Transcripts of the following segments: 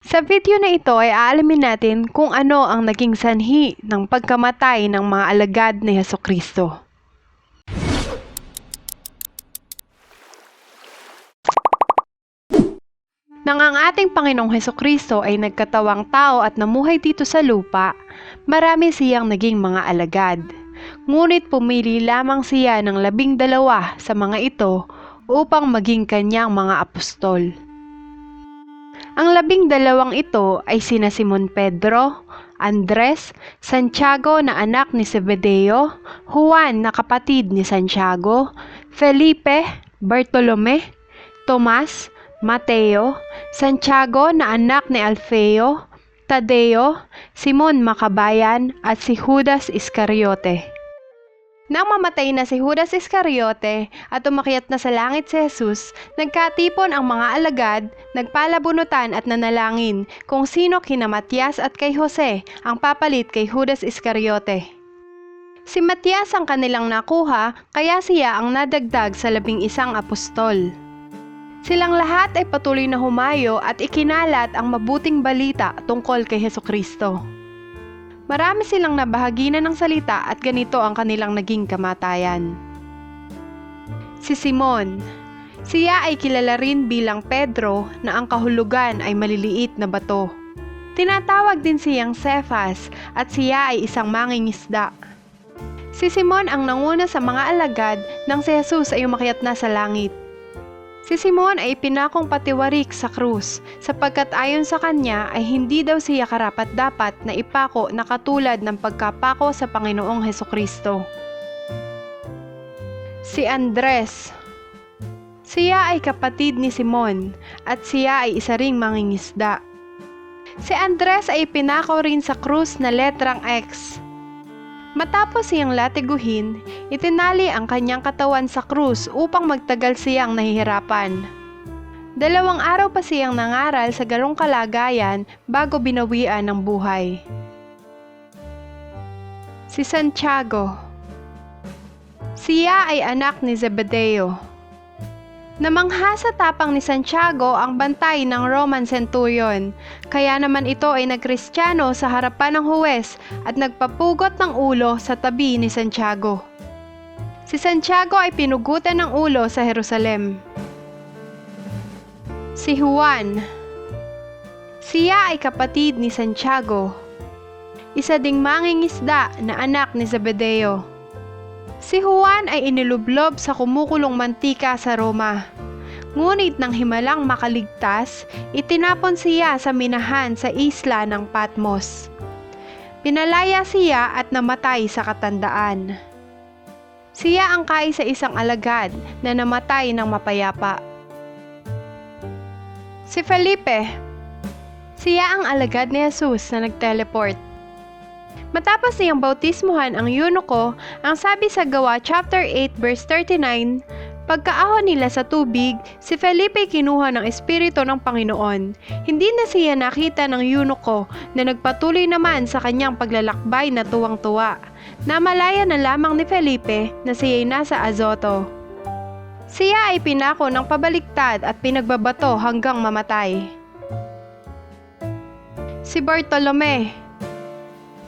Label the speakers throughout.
Speaker 1: Sa video na ito ay aalamin natin kung ano ang naging sanhi ng pagkamatay ng mga alagad ni Hesukristo. Nang ang ating Panginoong Hesukristo ay nagkatawang tao at namuhay dito sa lupa, marami siyang naging mga alagad. Ngunit pumili lamang siya ng 12 sa mga ito upang maging kanyang mga apostol. Ang 12 ito ay sina Simon Pedro, Andres, Santiago na anak ni Zebedeo, Juan na kapatid ni Santiago, Felipe, Bartolome, Tomas, Mateo, Santiago na anak ni Alfeo, Tadeo, Simon Makabayan at si Judas Iscariote. Nang mamatay na si Judas Iscariote at umakyat na sa langit si Jesus, nagkatipon ang mga alagad, nagpalabunutan at nanalangin kung sino kina Matias at kay Jose ang papalit kay Judas Iscariote. Si Matias ang kanilang nakuha, kaya siya ang nadagdag sa 11 apostol. Silang lahat ay patuloy na humayo at ikinalat ang mabuting balita tungkol kay Hesukristo. Marami silang nabahaginan ng salita at ganito ang kanilang naging kamatayan. Si Simon, siya ay kilala rin bilang Pedro na ang kahulugan ay maliliit na bato. Tinatawag din siyang Cephas at siya ay isang mangingisda. Si Simon ang nanguna sa mga alagad nang si Jesus ay umakyat na sa langit. Si Simon ay pinakong patiwarik sa krus sapagkat ayon sa kanya ay hindi daw siya karapat-dapat na ipako na katulad ng pagkapako sa Panginoong Hesukristo. Si Andres, siya ay kapatid ni Simon at siya ay isa ring mangingisda. Si Andres ay pinako rin sa krus na letrang X. Matapos siyang latiguhin, itinali ang kanyang katawan sa krus upang magtagal siyang nahihirapan. 2 araw pa siyang nangaral sa ganong kalagayan bago binawian ng buhay. Si Santiago, siya ay anak ni Zebedeo. Namangha sa tapang ni Santiago ang bantay ng Roman centurion, kaya naman ito ay nagkristyano sa harapan ng huwes at nagpapugot ng ulo sa tabi ni Santiago. Si Santiago ay pinugutan ng ulo sa Jerusalem. Si Juan, siya ay kapatid ni Santiago, isa ding mangingisda na anak ni Zebedeo. Si Juan ay inilublob sa kumukulong mantika sa Roma. Ngunit nang himalang makaligtas, itinapon siya sa minahan sa isla ng Patmos. Pinalaya siya at namatay sa katandaan. Siya ang kaisa-isang alagad na namatay ng mapayapa. Si Felipe, siya ang alagad ni Jesus na nag-teleport. Matapos niyang bautismuhan ang eunuko, ang sabi sa Gawa chapter 8 verse 39, pagkaahon nila sa tubig, si Felipe kinuha ng Espiritu ng Panginoon. Hindi na siya nakita ng eunuko na nagpatuloy naman sa kanyang paglalakbay na tuwang-tuwa. Namalaya na lamang ni Felipe na siya'y nasa Azoto. Siya ay pinako ng pabaliktad at pinagbabato hanggang mamatay. Si Bartolome,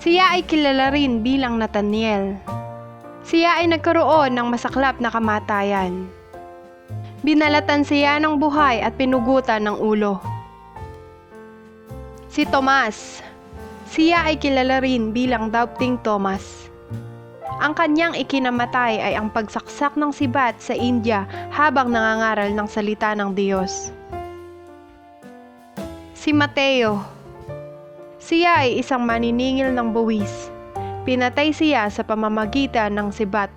Speaker 1: siya ay kilala rin bilang Nathaniel. Siya ay nagkaroon ng masaklap na kamatayan. Binalatan siya ng buhay at pinugutan ng ulo. Si Tomas, siya ay kilala rin bilang Doubting Thomas. Ang kanyang ikinamatay ay ang pagsaksak ng sibat sa India habang nangangaral ng salita ng Diyos. Si Mateo, siya ay isang maniningil ng buwis. Pinatay siya sa pamamagitan ng sibat.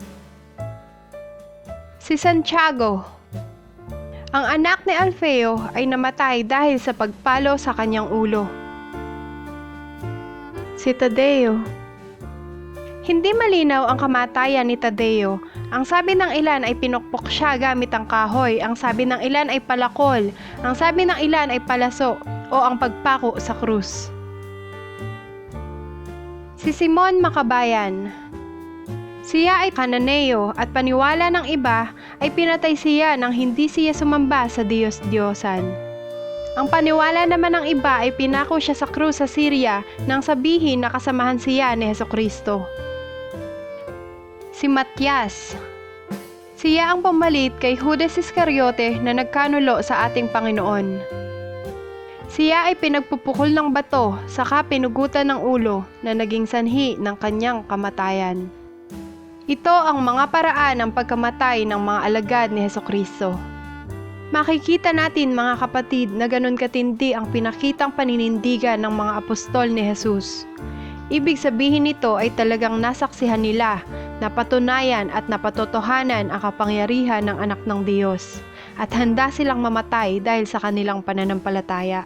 Speaker 1: Si Santiago, ang anak ni Alfeo ay namatay dahil sa pagpalo sa kanyang ulo. Si Tadeo, hindi malinaw ang kamatayan ni Tadeo. Ang sabi ng ilan ay pinukpok siya gamit ang kahoy, ang sabi ng ilan ay palakol, ang sabi ng ilan ay palaso o ang pagpako sa krus. Si Simon Makabayan, siya ay Kananeo at paniwala ng iba ay pinatay siya nang hindi siya sumamba sa Diyos-Diyosan. Ang paniwala naman ng iba ay pinako siya sa krus sa Syria nang sabihin na kasamahan siya ni Hesukristo. Si Matias. Siya ang pamalit kay Judas Iscariote na nagkanulo sa ating Panginoon. Siya ay pinagpupukol ng bato saka pinugutan ng ulo na naging sanhi ng kanyang kamatayan. Ito ang mga paraan ng pagkamatay ng mga alagad ni Hesukristo. Makikita natin mga kapatid na ganun katindi ang pinakitang paninindigan ng mga apostol ni Jesus. Ibig sabihin nito ay talagang nasaksihan nila, napatunayan at napatotohanan ang kapangyarihan ng anak ng Diyos at handa silang mamatay dahil sa kanilang pananampalataya.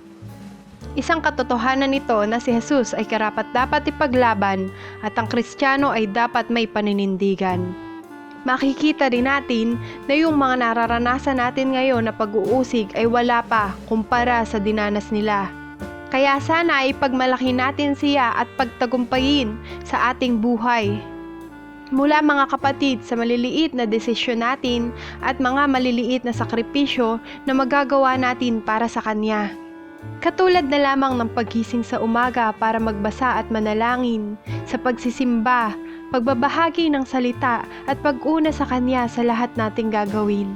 Speaker 1: Isang katotohanan nito na si Jesus ay karapat-dapat ipaglaban at ang Kristiyano ay dapat may paninindigan. Makikita rin natin na yung mga nararanasan natin ngayon na pag-uusig ay wala pa kumpara sa dinanas nila. Kaya sana ay pagmalaki natin siya at pagtagumpayin sa ating buhay. Mula mga kapatid sa maliliit na desisyon natin at mga maliliit na sakripisyo na magagawa natin para sa Kanya. Katulad na lamang ng paggising sa umaga para magbasa at manalangin, sa pagsisimba, pagbabahagi ng salita at pag-una sa Kanya sa lahat nating gagawin.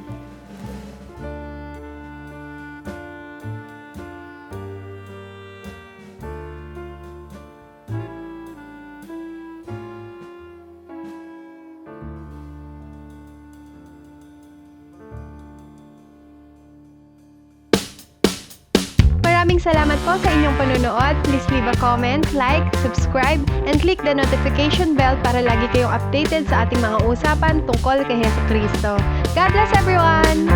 Speaker 1: Maraming salamat po sa inyong panonood. Please leave a comment, like, subscribe, and click the notification bell para lagi kayong updated sa ating mga usapan tungkol kay Hesukristo. God bless everyone!